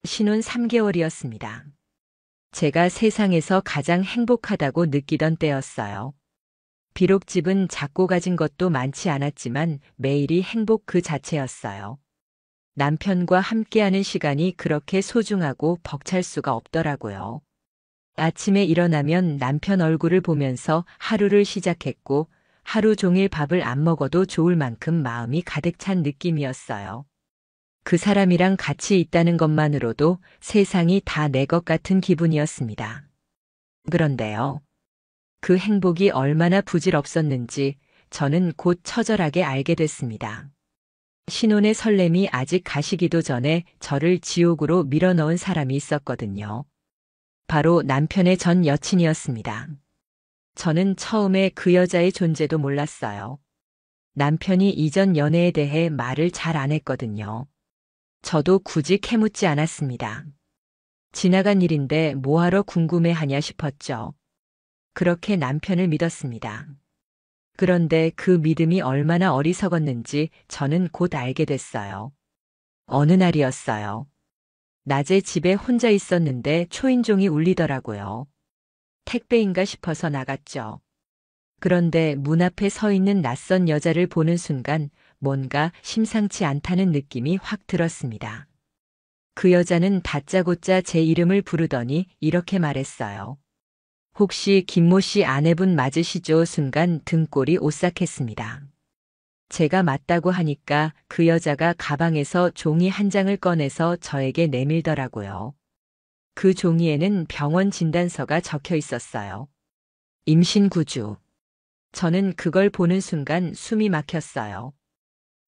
신혼 3개월이었습니다. 제가 세상에서 가장 행복하다고 느끼던 때였어요. 비록 집은 작고 가진 것도 많지 않았지만 매일이 행복 그 자체였어요. 남편과 함께하는 시간이 그렇게 소중하고 벅찰 수가 없더라고요. 아침에 일어나면 남편 얼굴을 보면서 하루를 시작했고 하루 종일 밥을 안 먹어도 좋을 만큼 마음이 가득 찬 느낌이었어요. 그 사람이랑 같이 있다는 것만으로도 세상이 다 내 것 같은 기분이었습니다. 그런데요. 그 행복이 얼마나 부질없었는지 저는 곧 처절하게 알게 됐습니다. 신혼의 설렘이 아직 가시기도 전에 저를 지옥으로 밀어넣은 사람이 있었거든요. 바로 남편의 전 여친이었습니다. 저는 처음에 그 여자의 존재도 몰랐어요. 남편이 이전 연애에 대해 말을 잘 안 했거든요. 저도 굳이 캐묻지 않았습니다. 지나간 일인데 뭐하러 궁금해하냐 싶었죠. 그렇게 남편을 믿었습니다. 그런데 그 믿음이 얼마나 어리석었는지 저는 곧 알게 됐어요. 어느 날이었어요. 낮에 집에 혼자 있었는데 초인종이 울리더라고요. 택배인가 싶어서 나갔죠. 그런데 문 앞에 서 있는 낯선 여자를 보는 순간 뭔가 심상치 않다는 느낌이 확 들었습니다. 그 여자는 다짜고짜 제 이름을 부르더니 이렇게 말했어요. 혹시 김모 씨 아내분 맞으시죠? 순간 등골이 오싹했습니다. 제가 맞다고 하니까 그 여자가 가방에서 종이 한 장을 꺼내서 저에게 내밀더라고요. 그 종이에는 병원 진단서가 적혀 있었어요. 임신 9주. 저는 그걸 보는 순간 숨이 막혔어요.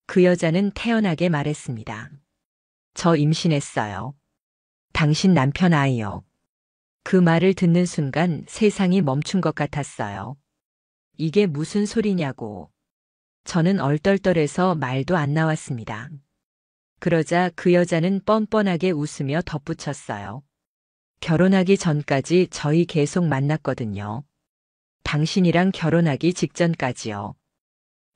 그 여자는 태연하게 말했습니다. 저 임신했어요. 당신 남편 아이요. 그 말을 듣는 순간 세상이 멈춘 것 같았어요. 이게 무슨 소리냐고. 저는 얼떨떨해서 말도 안 나왔습니다. 그러자 그 여자는 뻔뻔하게 웃으며 덧붙였어요. 결혼하기 전까지 저희 계속 만났거든요. 당신이랑 결혼하기 직전까지요.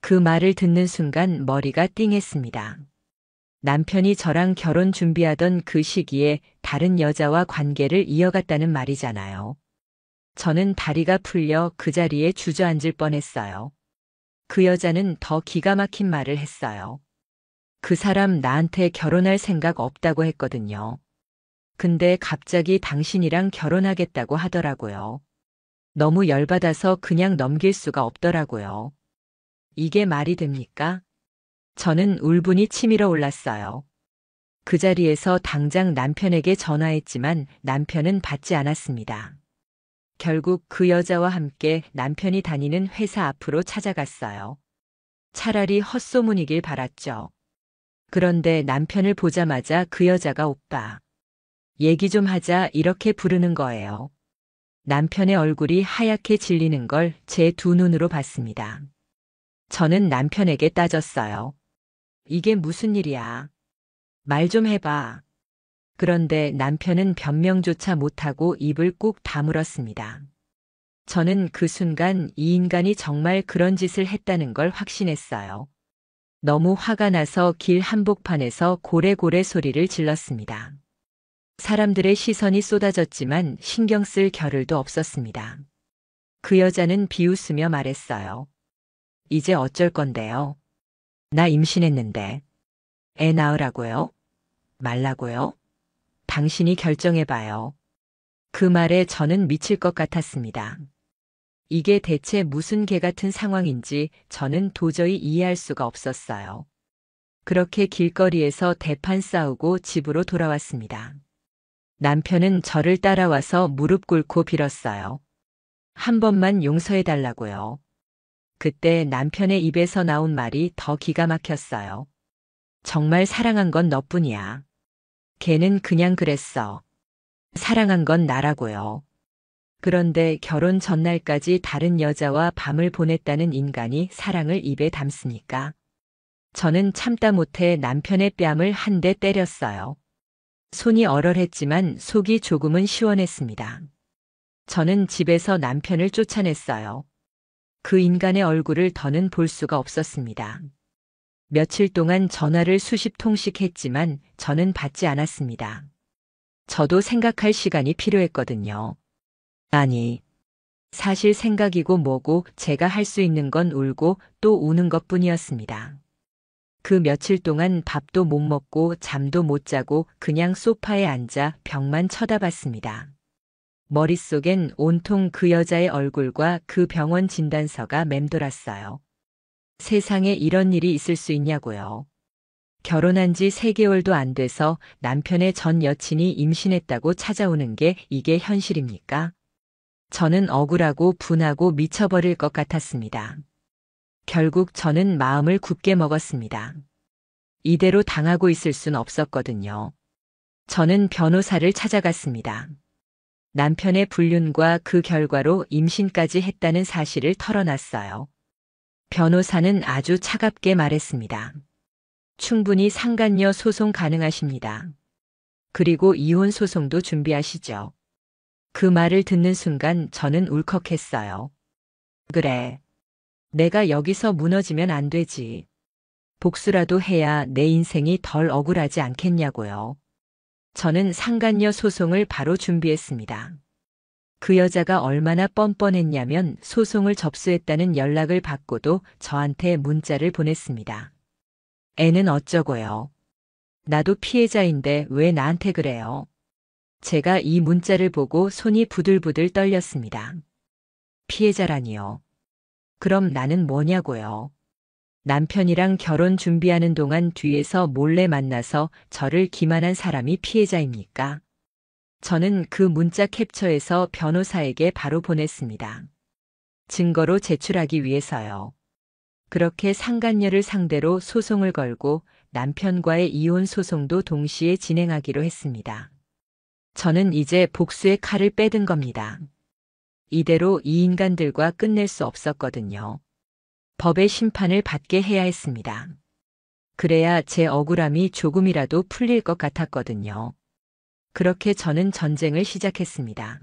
그 말을 듣는 순간 머리가 띵했습니다. 남편이 저랑 결혼 준비하던 그 시기에 다른 여자와 관계를 이어갔다는 말이잖아요. 저는 다리가 풀려 그 자리에 주저앉을 뻔했어요. 그 여자는 더 기가 막힌 말을 했어요. 그 사람 나한테 결혼할 생각 없다고 했거든요. 근데 갑자기 당신이랑 결혼하겠다고 하더라고요. 너무 열받아서 그냥 넘길 수가 없더라고요. 이게 말이 됩니까? 저는 울분이 치밀어 올랐어요. 그 자리에서 당장 남편에게 전화했지만 남편은 받지 않았습니다. 결국 그 여자와 함께 남편이 다니는 회사 앞으로 찾아갔어요. 차라리 헛소문이길 바랐죠. 그런데 남편을 보자마자 그 여자가 오빠. 얘기 좀 하자 이렇게 부르는 거예요. 남편의 얼굴이 하얗게 질리는 걸 제 두 눈으로 봤습니다. 저는 남편에게 따졌어요. 이게 무슨 일이야? 말 좀 해봐. 그런데 남편은 변명조차 못하고 입을 꾹 다물었습니다. 저는 그 순간 이 인간이 정말 그런 짓을 했다는 걸 확신했어요. 너무 화가 나서 길 한복판에서 고래고래 소리를 질렀습니다. 사람들의 시선이 쏟아졌지만 신경 쓸 겨를도 없었습니다. 그 여자는 비웃으며 말했어요. 이제 어쩔 건데요? 나 임신했는데. 애 낳으라고요? 말라고요? 당신이 결정해봐요. 그 말에 저는 미칠 것 같았습니다. 이게 대체 무슨 개 같은 상황인지 저는 도저히 이해할 수가 없었어요. 그렇게 길거리에서 대판 싸우고 집으로 돌아왔습니다. 남편은 저를 따라와서 무릎 꿇고 빌었어요. 한 번만 용서해달라고요. 그때 남편의 입에서 나온 말이 더 기가 막혔어요. 정말 사랑한 건 너뿐이야. 걔는 그냥 그랬어. 사랑한 건 나라고요. 그런데 결혼 전날까지 다른 여자와 밤을 보냈다는 인간이 사랑을 입에 담습니까? 저는 참다 못해 남편의 뺨을 한 대 때렸어요. 손이 얼얼했지만 속이 조금은 시원했습니다. 저는 집에서 남편을 쫓아냈어요. 그 인간의 얼굴을 더는 볼 수가 없었습니다. 며칠 동안 전화를 수십 통씩 했지만 저는 받지 않았습니다. 저도 생각할 시간이 필요했거든요. 아니, 사실 생각이고 뭐고 제가 할 수 있는 건 울고 또 우는 것뿐이었습니다. 그 며칠 동안 밥도 못 먹고 잠도 못 자고 그냥 소파에 앉아 벽만 쳐다봤습니다. 머릿속엔 온통 그 여자의 얼굴과 그 병원 진단서가 맴돌았어요. 세상에 이런 일이 있을 수 있냐고요. 결혼한 지 3개월도 안 돼서 남편의 전 여친이 임신했다고 찾아오는 게 이게 현실입니까? 저는 억울하고 분하고 미쳐버릴 것 같았습니다. 결국 저는 마음을 굳게 먹었습니다. 이대로 당하고 있을 순 없었거든요. 저는 변호사를 찾아갔습니다. 남편의 불륜과 그 결과로 임신까지 했다는 사실을 털어놨어요. 변호사는 아주 차갑게 말했습니다. 충분히 상간녀 소송 가능하십니다. 그리고 이혼 소송도 준비하시죠. 그 말을 듣는 순간 저는 울컥했어요. 그래. 내가 여기서 무너지면 안 되지. 복수라도 해야 내 인생이 덜 억울하지 않겠냐고요. 저는 상간녀 소송을 바로 준비했습니다. 그 여자가 얼마나 뻔뻔했냐면 소송을 접수했다는 연락을 받고도 저한테 문자를 보냈습니다. 애는 어쩌고요. 나도 피해자인데 왜 나한테 그래요? 제가 이 문자를 보고 손이 부들부들 떨렸습니다. 피해자라니요. 그럼 나는 뭐냐고요. 남편이랑 결혼 준비하는 동안 뒤에서 몰래 만나서 저를 기만한 사람이 피해자입니까? 저는 그 문자 캡처해서 변호사에게 바로 보냈습니다. 증거로 제출하기 위해서요. 그렇게 상간녀를 상대로 소송을 걸고 남편과의 이혼 소송도 동시에 진행하기로 했습니다. 저는 이제 복수의 칼을 빼든 겁니다. 이대로 이 인간들과 끝낼 수 없었거든요. 법의 심판을 받게 해야 했습니다. 그래야 제 억울함이 조금이라도 풀릴 것 같았거든요. 그렇게 저는 전쟁을 시작했습니다.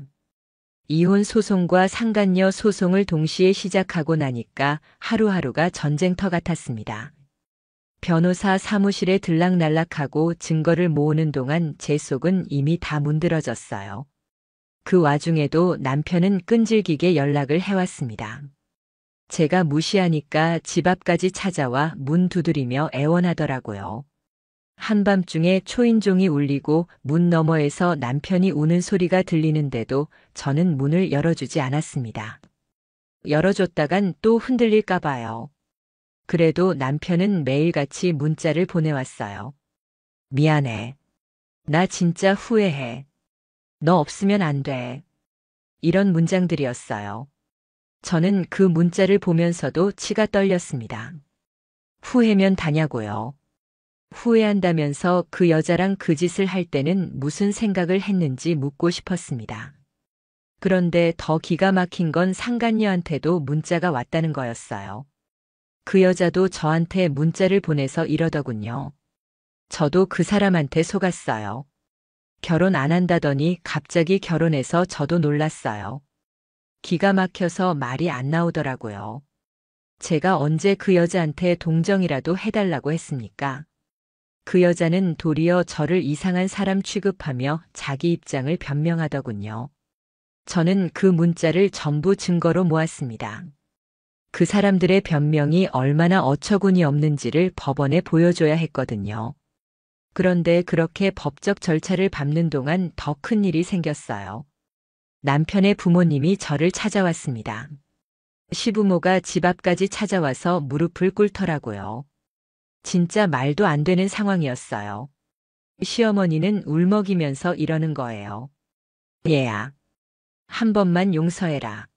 이혼 소송과 상간녀 소송을 동시에 시작하고 나니까 하루하루가 전쟁터 같았습니다. 변호사 사무실에 들락날락하고 증거를 모으는 동안 제 속은 이미 다 문드러졌어요. 그 와중에도 남편은 끈질기게 연락을 해왔습니다. 제가 무시하니까 집 앞까지 찾아와 문 두드리며 애원하더라고요. 한밤중에 초인종이 울리고 문 너머에서 남편이 우는 소리가 들리는데도 저는 문을 열어주지 않았습니다. 열어줬다간 또 흔들릴까 봐요. 그래도 남편은 매일같이 문자를 보내왔어요. 미안해. 나 진짜 후회해. 너 없으면 안 돼. 이런 문장들이었어요. 저는 그 문자를 보면서도 치가 떨렸습니다. 후회면 다냐고요. 후회한다면서 그 여자랑 그 짓을 할 때는 무슨 생각을 했는지 묻고 싶었습니다. 그런데 더 기가 막힌 건 상간녀한테도 문자가 왔다는 거였어요. 그 여자도 저한테 문자를 보내서 이러더군요. 저도 그 사람한테 속았어요. 결혼 안 한다더니 갑자기 결혼해서 저도 놀랐어요. 기가 막혀서 말이 안 나오더라고요. 제가 언제 그 여자한테 동정이라도 해달라고 했습니까? 그 여자는 도리어 저를 이상한 사람 취급하며 자기 입장을 변명하더군요. 저는 그 문자를 전부 증거로 모았습니다. 그 사람들의 변명이 얼마나 어처구니 없는지를 법원에 보여줘야 했거든요. 그런데 그렇게 법적 절차를 밟는 동안 더 큰 일이 생겼어요. 남편의 부모님이 저를 찾아왔습니다. 시부모가 집 앞까지 찾아와서 무릎을 꿇더라고요. 진짜 말도 안 되는 상황이었어요. 시어머니는 울먹이면서 이러는 거예요. 얘야, 한 번만 용서해라.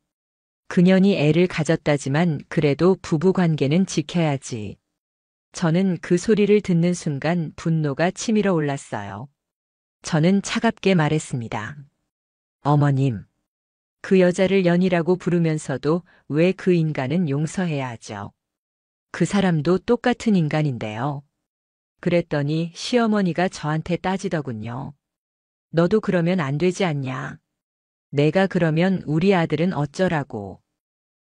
그년이 애를 가졌다지만 그래도 부부 관계는 지켜야지. 저는 그 소리를 듣는 순간 분노가 치밀어 올랐어요. 저는 차갑게 말했습니다. 어머님, 그 여자를 연이라고 부르면서도 왜 그 인간은 용서해야 하죠? 그 사람도 똑같은 인간인데요. 그랬더니 시어머니가 저한테 따지더군요. 너도 그러면 안 되지 않냐? 내가 그러면 우리 아들은 어쩌라고.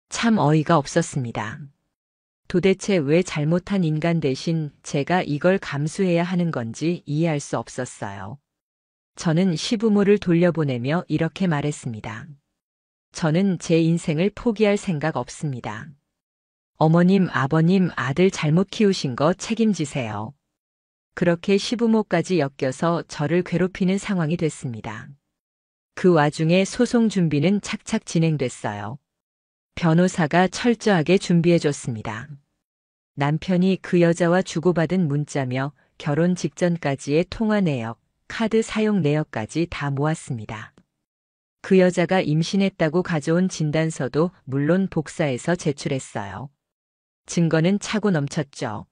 참 어이가 없었습니다. 도대체 왜 잘못한 인간 대신 제가 이걸 감수해야 하는 건지 이해할 수 없었어요. 저는 시부모를 돌려보내며 이렇게 말했습니다. 저는 제 인생을 포기할 생각 없습니다. 어머님, 아버님, 아들 잘못 키우신 거 책임지세요. 그렇게 시부모까지 엮여서 저를 괴롭히는 상황이 됐습니다. 그 와중에 소송 준비는 착착 진행됐어요. 변호사가 철저하게 준비해줬습니다. 남편이 그 여자와 주고받은 문자며 결혼 직전까지의 통화 내역, 카드 사용 내역까지 다 모았습니다. 그 여자가 임신했다고 가져온 진단서도 물론 복사해서 제출했어요. 증거는 차고 넘쳤죠.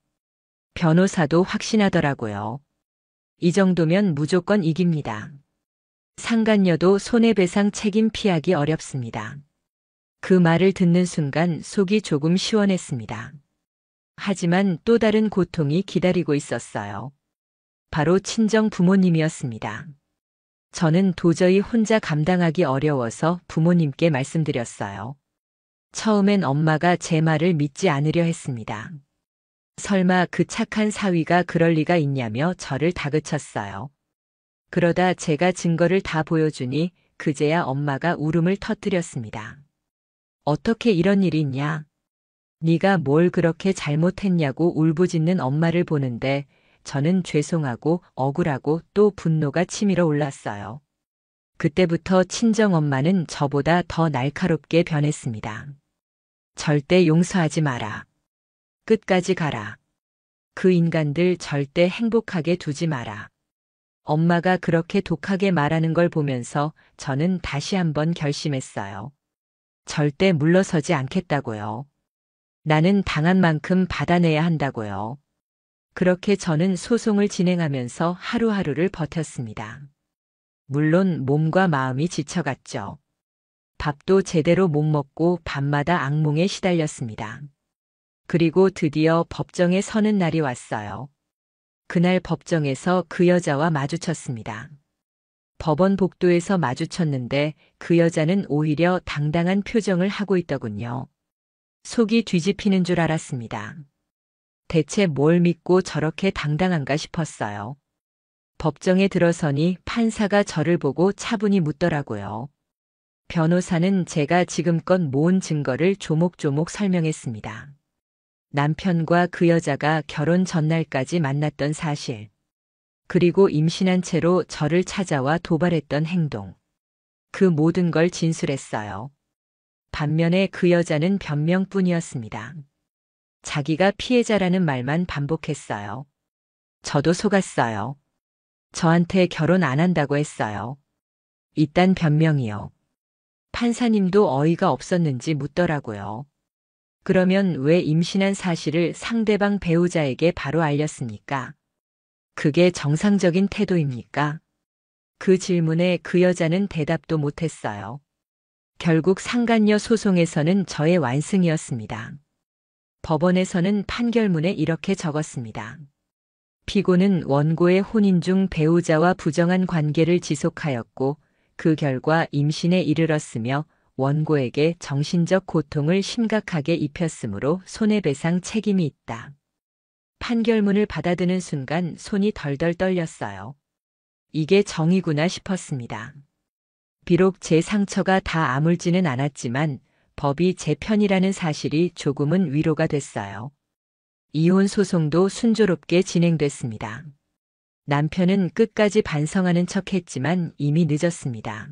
변호사도 확신하더라고요. 이 정도면 무조건 이깁니다. 상간녀도 손해배상 책임 피하기 어렵습니다. 그 말을 듣는 순간 속이 조금 시원했습니다. 하지만 또 다른 고통이 기다리고 있었어요. 바로 친정 부모님이었습니다. 저는 도저히 혼자 감당하기 어려워서 부모님께 말씀드렸어요. 처음엔 엄마가 제 말을 믿지 않으려 했습니다. 설마 그 착한 사위가 그럴 리가 있냐며 저를 다그쳤어요. 그러다 제가 증거를 다 보여주니 그제야 엄마가 울음을 터뜨렸습니다. 어떻게 이런 일이 있냐? 네가 뭘 그렇게 잘못했냐고 울부짖는 엄마를 보는데 저는 죄송하고 억울하고 또 분노가 치밀어 올랐어요. 그때부터 친정엄마는 저보다 더 날카롭게 변했습니다. 절대 용서하지 마라. 끝까지 가라. 그 인간들 절대 행복하게 두지 마라. 엄마가 그렇게 독하게 말하는 걸 보면서 저는 다시 한번 결심했어요. 절대 물러서지 않겠다고요. 나는 당한 만큼 받아내야 한다고요. 그렇게 저는 소송을 진행하면서 하루하루를 버텼습니다. 물론 몸과 마음이 지쳐갔죠. 밥도 제대로 못 먹고 밤마다 악몽에 시달렸습니다. 그리고 드디어 법정에 서는 날이 왔어요. 그날 법정에서 그 여자와 마주쳤습니다. 법원 복도에서 마주쳤는데 그 여자는 오히려 당당한 표정을 하고 있더군요. 속이 뒤집히는 줄 알았습니다. 대체 뭘 믿고 저렇게 당당한가 싶었어요. 법정에 들어서니 판사가 저를 보고 차분히 묻더라고요. 변호사는 제가 지금껏 모은 증거를 조목조목 설명했습니다. 남편과 그 여자가 결혼 전날까지 만났던 사실, 그리고 임신한 채로 저를 찾아와 도발했던 행동, 그 모든 걸 진술했어요. 반면에 그 여자는 변명뿐이었습니다. 자기가 피해자라는 말만 반복했어요. 저도 속았어요. 저한테 결혼 안 한다고 했어요. 이딴 변명이요. 판사님도 어이가 없었는지 묻더라고요. 그러면 왜 임신한 사실을 상대방 배우자에게 바로 알렸습니까? 그게 정상적인 태도입니까? 그 질문에 그 여자는 대답도 못했어요. 결국 상간녀 소송에서는 저의 완승이었습니다. 법원에서는 판결문에 이렇게 적었습니다. 피고는 원고의 혼인 중 배우자와 부정한 관계를 지속하였고 그 결과 임신에 이르렀으며 원고에게 정신적 고통을 심각하게 입혔으므로 손해배상 책임이 있다. 판결문을 받아드는 순간 손이 덜덜 떨렸어요. 이게 정의구나 싶었습니다. 비록 제 상처가 다 아물지는 않았지만 법이 제 편이라는 사실이 조금은 위로가 됐어요. 이혼 소송도 순조롭게 진행됐습니다. 남편은 끝까지 반성하는 척했지만 이미 늦었습니다.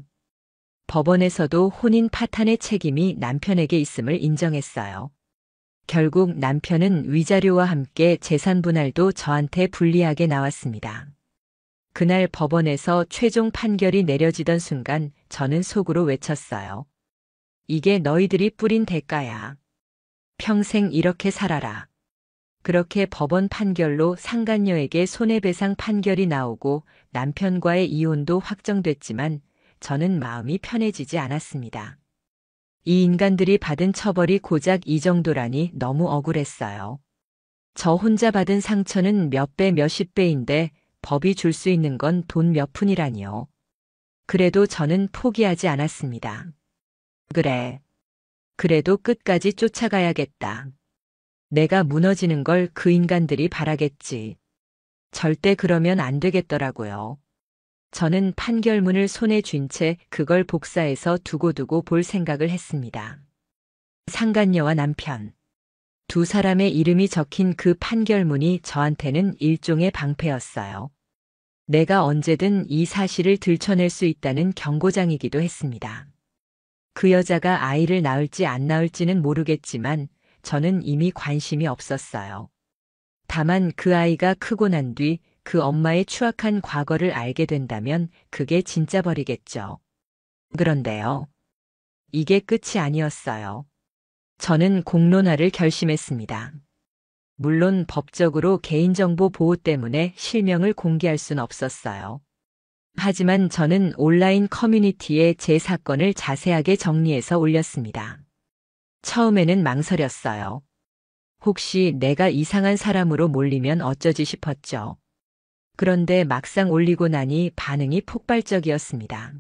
법원에서도 혼인 파탄의 책임이 남편에게 있음을 인정했어요. 결국 남편은 위자료와 함께 재산 분할도 저한테 불리하게 나왔습니다. 그날 법원에서 최종 판결이 내려지던 순간 저는 속으로 외쳤어요. 이게 너희들이 뿌린 대가야. 평생 이렇게 살아라. 그렇게 법원 판결로 상간녀에게 손해배상 판결이 나오고 남편과의 이혼도 확정됐지만 저는 마음이 편해지지 않았습니다. 이 인간들이 받은 처벌이 고작 이 정도라니 너무 억울했어요. 저 혼자 받은 상처는 몇 배, 몇십 배인데 법이 줄 수 있는 건 돈 몇 푼이라니요. 그래도 저는 포기하지 않았습니다. 그래. 그래도 끝까지 쫓아가야겠다. 내가 무너지는 걸 그 인간들이 바라겠지. 절대 그러면 안 되겠더라고요. 저는 판결문을 손에 쥔 채 그걸 복사해서 두고두고 볼 생각을 했습니다. 상간녀와 남편. 두 사람의 이름이 적힌 그 판결문이 저한테는 일종의 방패였어요. 내가 언제든 이 사실을 들춰낼 수 있다는 경고장이기도 했습니다. 그 여자가 아이를 낳을지 안 낳을지는 모르겠지만 저는 이미 관심이 없었어요. 다만 그 아이가 크고 난 뒤 그 엄마의 추악한 과거를 알게 된다면 그게 진짜 벌이겠죠. 그런데요. 이게 끝이 아니었어요. 저는 공론화를 결심했습니다. 물론 법적으로 개인정보 보호 때문에 실명을 공개할 순 없었어요. 하지만 저는 온라인 커뮤니티에 제 사건을 자세하게 정리해서 올렸습니다. 처음에는 망설였어요. 혹시 내가 이상한 사람으로 몰리면 어쩌지 싶었죠. 그런데 막상 올리고 나니 반응이 폭발적이었습니다.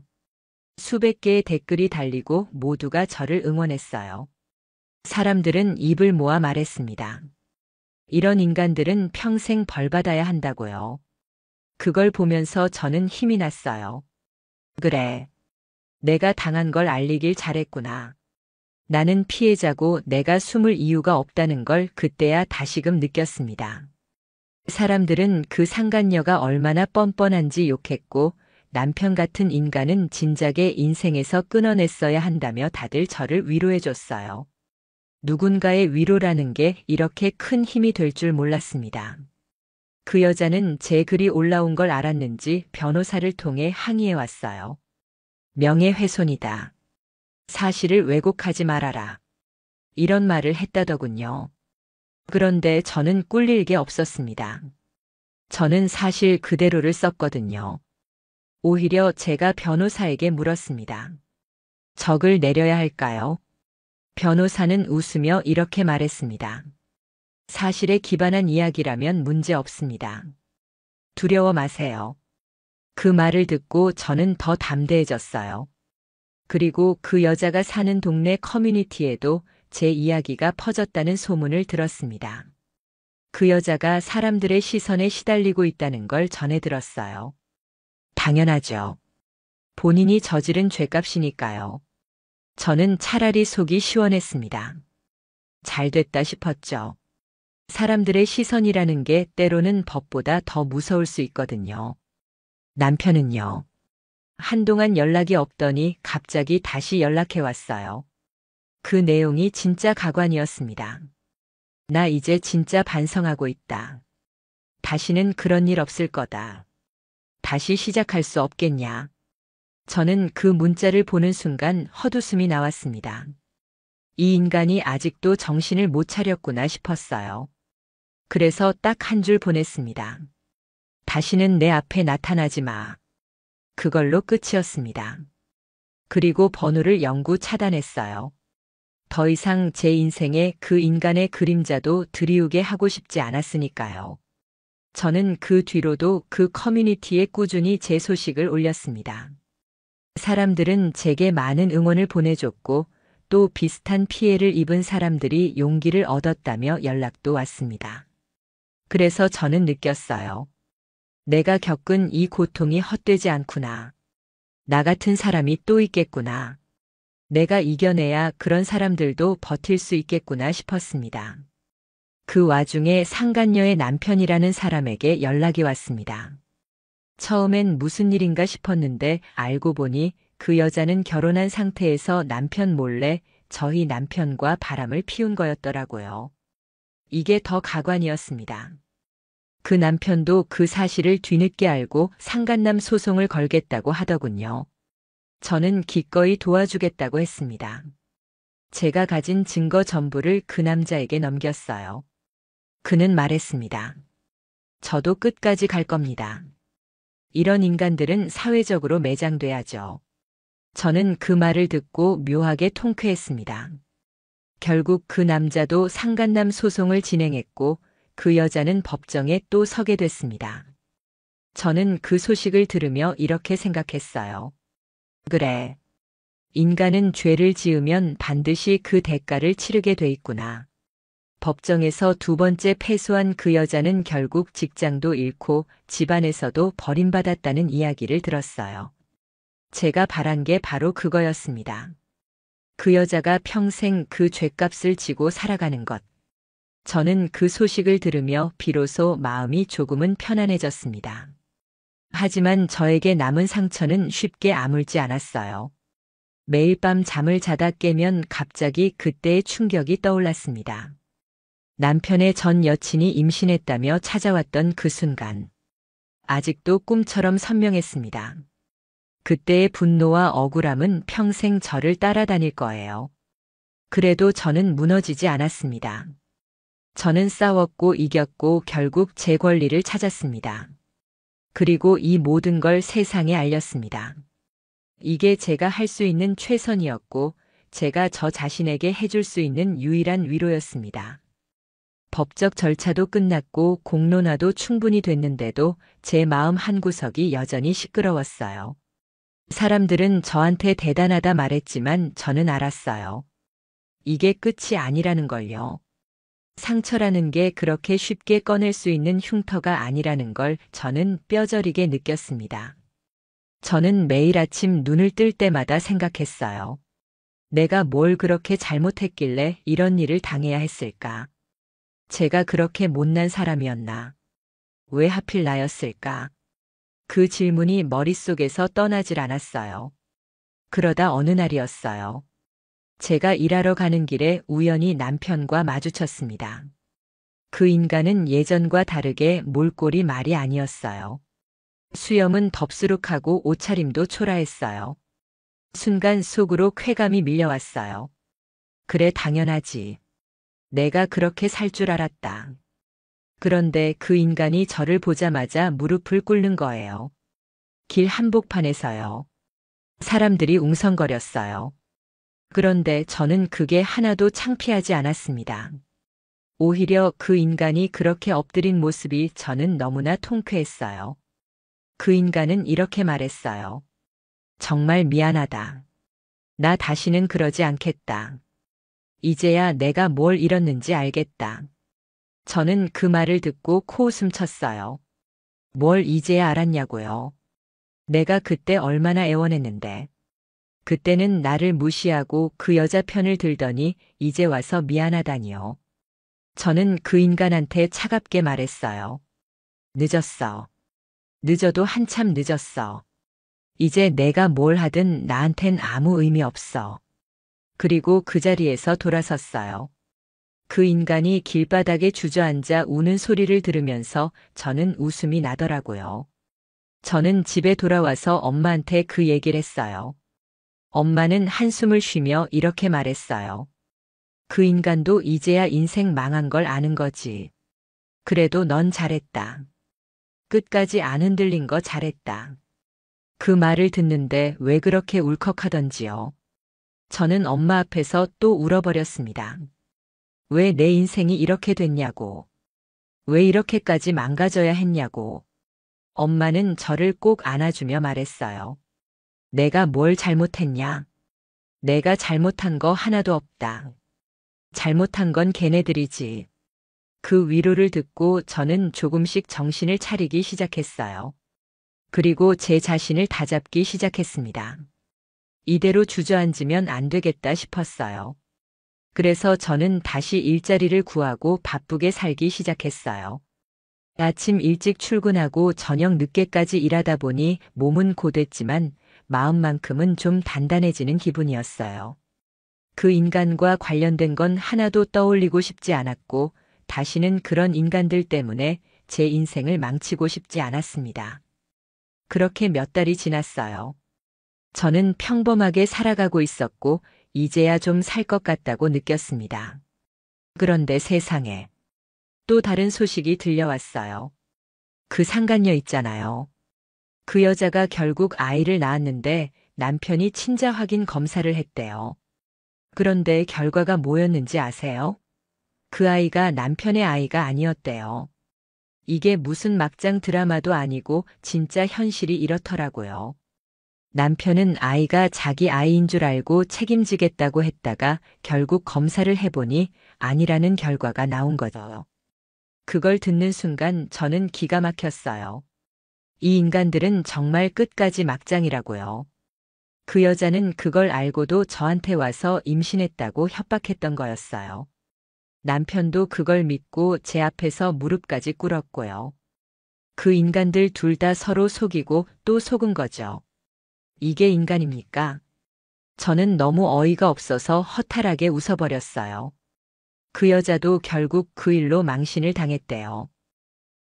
수백 개의 댓글이 달리고 모두가 저를 응원했어요. 사람들은 입을 모아 말했습니다. 이런 인간들은 평생 벌받아야 한다고요. 그걸 보면서 저는 힘이 났어요. 그래. 내가 당한 걸 알리길 잘했구나. 나는 피해자고 내가 숨을 이유가 없다는 걸 그때야 다시금 느꼈습니다. 사람들은 그 상간녀가 얼마나 뻔뻔한지 욕했고 남편 같은 인간은 진작에 인생에서 끊어냈어야 한다며 다들 저를 위로해줬어요. 누군가의 위로라는 게 이렇게 큰 힘이 될 줄 몰랐습니다. 그 여자는 제 글이 올라온 걸 알았는지 변호사를 통해 항의해 왔어요. 명예훼손이다. 사실을 왜곡하지 말아라. 이런 말을 했다더군요. 그런데 저는 꿀릴 게 없었습니다. 저는 사실 그대로를 썼거든요. 오히려 제가 변호사에게 물었습니다. 적을 내려야 할까요? 변호사는 웃으며 이렇게 말했습니다. 사실에 기반한 이야기라면 문제 없습니다. 두려워 마세요. 그 말을 듣고 저는 더 담대해졌어요. 그리고 그 여자가 사는 동네 커뮤니티에도 제 이야기가 퍼졌다는 소문을 들었습니다. 그 여자가 사람들의 시선에 시달리고 있다는 걸 전해 들었어요. 당연하죠. 본인이 저지른 죄값이니까요. 저는 차라리 속이 시원했습니다. 잘 됐다 싶었죠. 사람들의 시선이라는 게 때로는 법보다 더 무서울 수 있거든요. 남편은요. 한동안 연락이 없더니 갑자기 다시 연락해 왔어요. 그 내용이 진짜 가관이었습니다. 나 이제 진짜 반성하고 있다. 다시는 그런 일 없을 거다. 다시 시작할 수 없겠냐. 저는 그 문자를 보는 순간 헛웃음이 나왔습니다. 이 인간이 아직도 정신을 못 차렸구나 싶었어요. 그래서 딱 한 줄 보냈습니다. 다시는 내 앞에 나타나지 마. 그걸로 끝이었습니다. 그리고 번호를 영구 차단했어요. 더 이상 제 인생에 그 인간의 그림자도 드리우게 하고 싶지 않았으니까요. 저는 그 뒤로도 그 커뮤니티에 꾸준히 제 소식을 올렸습니다. 사람들은 제게 많은 응원을 보내줬고 또 비슷한 피해를 입은 사람들이 용기를 얻었다며 연락도 왔습니다. 그래서 저는 느꼈어요. 내가 겪은 이 고통이 헛되지 않구나. 나 같은 사람이 또 있겠구나. 내가 이겨내야 그런 사람들도 버틸 수 있겠구나 싶었습니다. 그 와중에 상간녀의 남편이라는 사람에게 연락이 왔습니다. 처음엔 무슨 일인가 싶었는데 알고 보니 그 여자는 결혼한 상태에서 남편 몰래 저희 남편과 바람을 피운 거였더라고요. 이게 더 가관이었습니다. 그 남편도 그 사실을 뒤늦게 알고 상간남 소송을 걸겠다고 하더군요. 저는 기꺼이 도와주겠다고 했습니다. 제가 가진 증거 전부를 그 남자에게 넘겼어요. 그는 말했습니다. 저도 끝까지 갈 겁니다. 이런 인간들은 사회적으로 매장돼야죠. 저는 그 말을 듣고 묘하게 통쾌했습니다. 결국 그 남자도 상간남 소송을 진행했고 그 여자는 법정에 또 서게 됐습니다. 저는 그 소식을 들으며 이렇게 생각했어요. 그래. 인간은 죄를 지으면 반드시 그 대가를 치르게 돼 있구나. 법정에서 두 번째 패소한 그 여자는 결국 직장도 잃고 집안에서도 버림받았다는 이야기를 들었어요. 제가 바란 게 바로 그거였습니다. 그 여자가 평생 그 죗값을 지고 살아가는 것. 저는 그 소식을 들으며 비로소 마음이 조금은 편안해졌습니다. 하지만 저에게 남은 상처는 쉽게 아물지 않았어요. 매일 밤 잠을 자다 깨면 갑자기 그때의 충격이 떠올랐습니다. 남편의 전 여친이 임신했다며 찾아왔던 그 순간. 아직도 꿈처럼 선명했습니다. 그때의 분노와 억울함은 평생 저를 따라다닐 거예요. 그래도 저는 무너지지 않았습니다. 저는 싸웠고 이겼고 결국 제 권리를 찾았습니다. 그리고 이 모든 걸 세상에 알렸습니다. 이게 제가 할 수 있는 최선이었고 제가 저 자신에게 해줄 수 있는 유일한 위로였습니다. 법적 절차도 끝났고 공론화도 충분히 됐는데도 제 마음 한구석이 여전히 시끄러웠어요. 사람들은 저한테 대단하다 말했지만 저는 알았어요. 이게 끝이 아니라는 걸요. 상처라는 게 그렇게 쉽게 꺼낼 수 있는 흉터가 아니라는 걸 저는 뼈저리게 느꼈습니다. 저는 매일 아침 눈을 뜰 때마다 생각했어요. 내가 뭘 그렇게 잘못했길래 이런 일을 당해야 했을까? 제가 그렇게 못난 사람이었나? 왜 하필 나였을까? 그 질문이 머릿속에서 떠나질 않았어요. 그러다 어느 날이었어요. 제가 일하러 가는 길에 우연히 남편과 마주쳤습니다. 그 인간은 예전과 다르게 몰골이 말이 아니었어요. 수염은 덥수룩하고 옷차림도 초라했어요. 순간 속으로 쾌감이 밀려왔어요. 그래, 당연하지. 내가 그렇게 살 줄 알았다. 그런데 그 인간이 저를 보자마자 무릎을 꿇는 거예요. 길 한복판에서요. 사람들이 웅성거렸어요. 그런데 저는 그게 하나도 창피하지 않았습니다. 오히려 그 인간이 그렇게 엎드린 모습이 저는 너무나 통쾌했어요. 그 인간은 이렇게 말했어요. 정말 미안하다. 나 다시는 그러지 않겠다. 이제야 내가 뭘 잃었는지 알겠다. 저는 그 말을 듣고 코웃음 쳤어요. 뭘 이제야 알았냐고요. 내가 그때 얼마나 애원했는데. 그때는 나를 무시하고 그 여자 편을 들더니 이제 와서 미안하다니요. 저는 그 인간한테 차갑게 말했어요. 늦었어. 늦어도 한참 늦었어. 이제 내가 뭘 하든 나한텐 아무 의미 없어. 그리고 그 자리에서 돌아섰어요. 그 인간이 길바닥에 주저앉아 우는 소리를 들으면서 저는 웃음이 나더라고요. 저는 집에 돌아와서 엄마한테 그 얘기를 했어요. 엄마는 한숨을 쉬며 이렇게 말했어요. 그 인간도 이제야 인생 망한 걸 아는 거지. 그래도 넌 잘했다. 끝까지 안 흔들린 거 잘했다. 그 말을 듣는데 왜 그렇게 울컥하던지요. 저는 엄마 앞에서 또 울어버렸습니다. 왜 내 인생이 이렇게 됐냐고. 왜 이렇게까지 망가져야 했냐고. 엄마는 저를 꼭 안아주며 말했어요. 내가 뭘 잘못했냐? 내가 잘못한 거 하나도 없다. 잘못한 건 걔네들이지. 그 위로를 듣고 저는 조금씩 정신을 차리기 시작했어요. 그리고 제 자신을 다잡기 시작했습니다. 이대로 주저앉으면 안 되겠다 싶었어요. 그래서 저는 다시 일자리를 구하고 바쁘게 살기 시작했어요. 아침 일찍 출근하고 저녁 늦게까지 일하다 보니 몸은 고됐지만 마음만큼은 좀 단단해지는 기분이었어요. 그 인간과 관련된 건 하나도 떠올리고 싶지 않았고 다시는 그런 인간들 때문에 제 인생을 망치고 싶지 않았습니다. 그렇게 몇 달이 지났어요. 저는 평범하게 살아가고 있었고 이제야 좀 살 것 같다고 느꼈습니다. 그런데 세상에 또 다른 소식이 들려왔어요. 그 상간녀 있잖아요. 그 여자가 결국 아이를 낳았는데 남편이 친자 확인 검사를 했대요. 그런데 결과가 뭐였는지 아세요? 그 아이가 남편의 아이가 아니었대요. 이게 무슨 막장 드라마도 아니고 진짜 현실이 이렇더라고요. 남편은 아이가 자기 아이인 줄 알고 책임지겠다고 했다가 결국 검사를 해보니 아니라는 결과가 나온 거죠. 그걸 듣는 순간 저는 기가 막혔어요. 이 인간들은 정말 끝까지 막장이라고요. 그 여자는 그걸 알고도 저한테 와서 임신했다고 협박했던 거였어요. 남편도 그걸 믿고 제 앞에서 무릎까지 꿇었고요. 그 인간들 둘 다 서로 속이고 또 속은 거죠. 이게 인간입니까? 저는 너무 어이가 없어서 허탈하게 웃어버렸어요. 그 여자도 결국 그 일로 망신을 당했대요.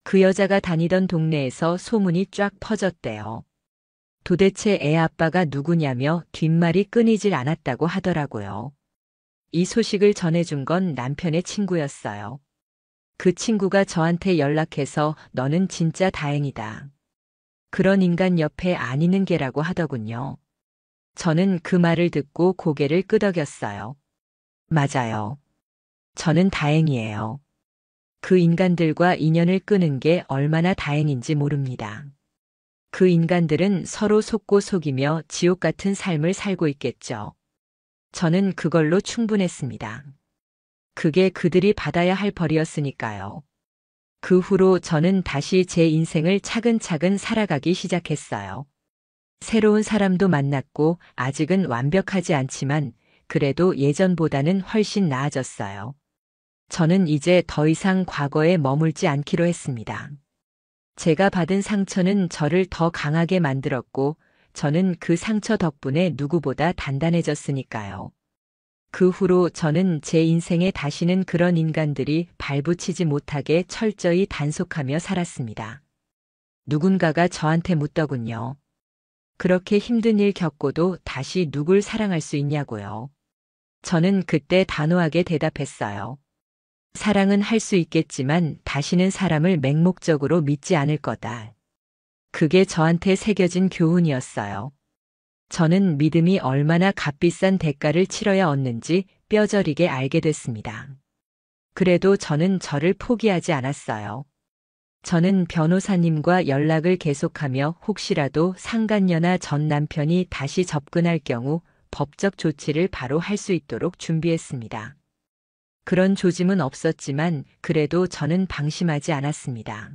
그 여자가 다니던 동네에서 소문이 쫙 퍼졌대요. 도대체 애 아빠가 누구냐며 뒷말이 끊이질 않았다고 하더라고요. 이 소식을 전해준 건 남편의 친구였어요. 그 친구가 저한테 연락해서 너는 진짜 다행이다. 그런 인간 옆에 안 있는 게라고 하더군요. 저는 그 말을 듣고 고개를 끄덕였어요. 맞아요. 저는 다행이에요. 그 인간들과 인연을 끄는 게 얼마나 다행인지 모릅니다. 그 인간들은 서로 속고 속이며 지옥 같은 삶을 살고 있겠죠. 저는 그걸로 충분했습니다. 그게 그들이 받아야 할 벌이었으니까요. 그 후로 저는 다시 제 인생을 차근차근 살아가기 시작했어요. 새로운 사람도 만났고 아직은 완벽하지 않지만 그래도 예전보다는 훨씬 나아졌어요. 저는 이제 더 이상 과거에 머물지 않기로 했습니다. 제가 받은 상처는 저를 더 강하게 만들었고 저는 그 상처 덕분에 누구보다 단단해졌으니까요. 그 후로 저는 제 인생에 다시는 그런 인간들이 발붙이지 못하게 철저히 단속하며 살았습니다. 누군가가 저한테 묻더군요. 그렇게 힘든 일 겪고도 다시 누굴 사랑할 수 있냐고요. 저는 그때 단호하게 대답했어요. 사랑은 할 수 있겠지만 다시는 사람을 맹목적으로 믿지 않을 거다. 그게 저한테 새겨진 교훈이었어요. 저는 믿음이 얼마나 값비싼 대가를 치러야 얻는지 뼈저리게 알게 됐습니다. 그래도 저는 저를 포기하지 않았어요. 저는 변호사님과 연락을 계속하며 혹시라도 상간녀나 전 남편이 다시 접근할 경우 법적 조치를 바로 할 수 있도록 준비했습니다. 그런 조짐은 없었지만 그래도 저는 방심하지 않았습니다.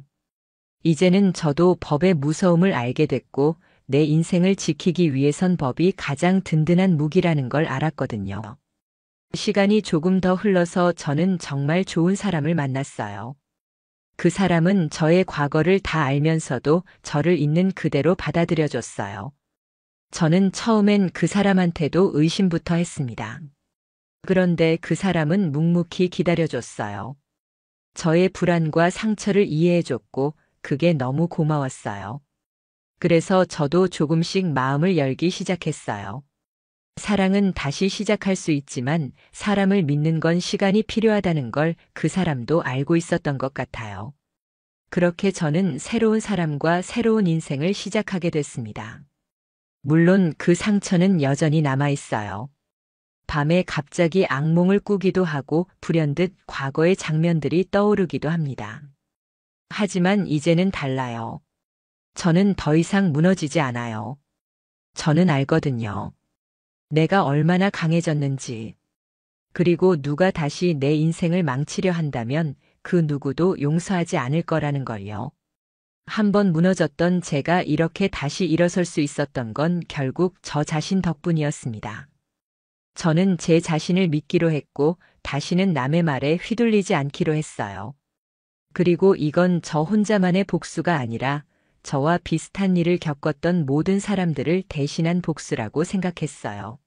이제는 저도 법의 무서움을 알게 됐고 내 인생을 지키기 위해선 법이 가장 든든한 무기라는 걸 알았거든요. 시간이 조금 더 흘러서 저는 정말 좋은 사람을 만났어요. 그 사람은 저의 과거를 다 알면서도 저를 있는 그대로 받아들여줬어요. 저는 처음엔 그 사람한테도 의심부터 했습니다. 그런데 그 사람은 묵묵히 기다려줬어요. 저의 불안과 상처를 이해해줬고 그게 너무 고마웠어요. 그래서 저도 조금씩 마음을 열기 시작했어요. 사랑은 다시 시작할 수 있지만 사람을 믿는 건 시간이 필요하다는 걸 그 사람도 알고 있었던 것 같아요. 그렇게 저는 새로운 사람과 새로운 인생을 시작하게 됐습니다. 물론 그 상처는 여전히 남아있어요. 밤에 갑자기 악몽을 꾸기도 하고 불현듯 과거의 장면들이 떠오르기도 합니다. 하지만 이제는 달라요. 저는 더 이상 무너지지 않아요. 저는 알거든요. 내가 얼마나 강해졌는지. 그리고 누가 다시 내 인생을 망치려 한다면 그 누구도 용서하지 않을 거라는 걸요. 한번 무너졌던 제가 이렇게 다시 일어설 수 있었던 건 결국 저 자신 덕분이었습니다. 저는 제 자신을 믿기로 했고 다시는 남의 말에 휘둘리지 않기로 했어요. 그리고 이건 저 혼자만의 복수가 아니라 저와 비슷한 일을 겪었던 모든 사람들을 대신한 복수라고 생각했어요.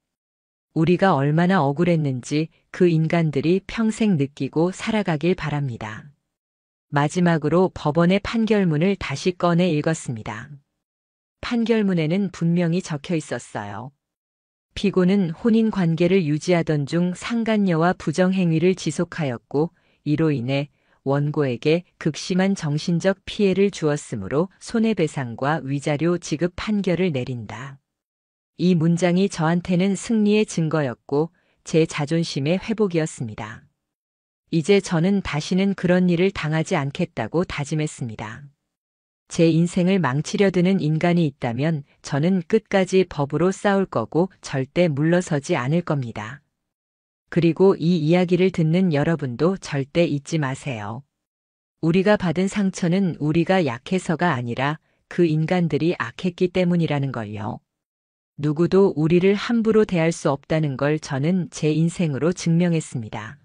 우리가 얼마나 억울했는지 그 인간들이 평생 느끼고 살아가길 바랍니다. 마지막으로 법원의 판결문을 다시 꺼내 읽었습니다. 판결문에는 분명히 적혀 있었어요. 피고는 혼인 관계를 유지하던 중 상간녀와 부정행위를 지속하였고 이로 인해 원고에게 극심한 정신적 피해를 주었으므로 손해배상과 위자료 지급 판결을 내린다. 이 문장이 저한테는 승리의 증거였고 제 자존심의 회복이었습니다. 이제 저는 다시는 그런 일을 당하지 않겠다고 다짐했습니다. 제 인생을 망치려 드는 인간이 있다면 저는 끝까지 법으로 싸울 거고 절대 물러서지 않을 겁니다. 그리고 이 이야기를 듣는 여러분도 절대 잊지 마세요. 우리가 받은 상처는 우리가 약해서가 아니라 그 인간들이 악했기 때문이라는 걸요. 누구도 우리를 함부로 대할 수 없다는 걸 저는 제 인생으로 증명했습니다.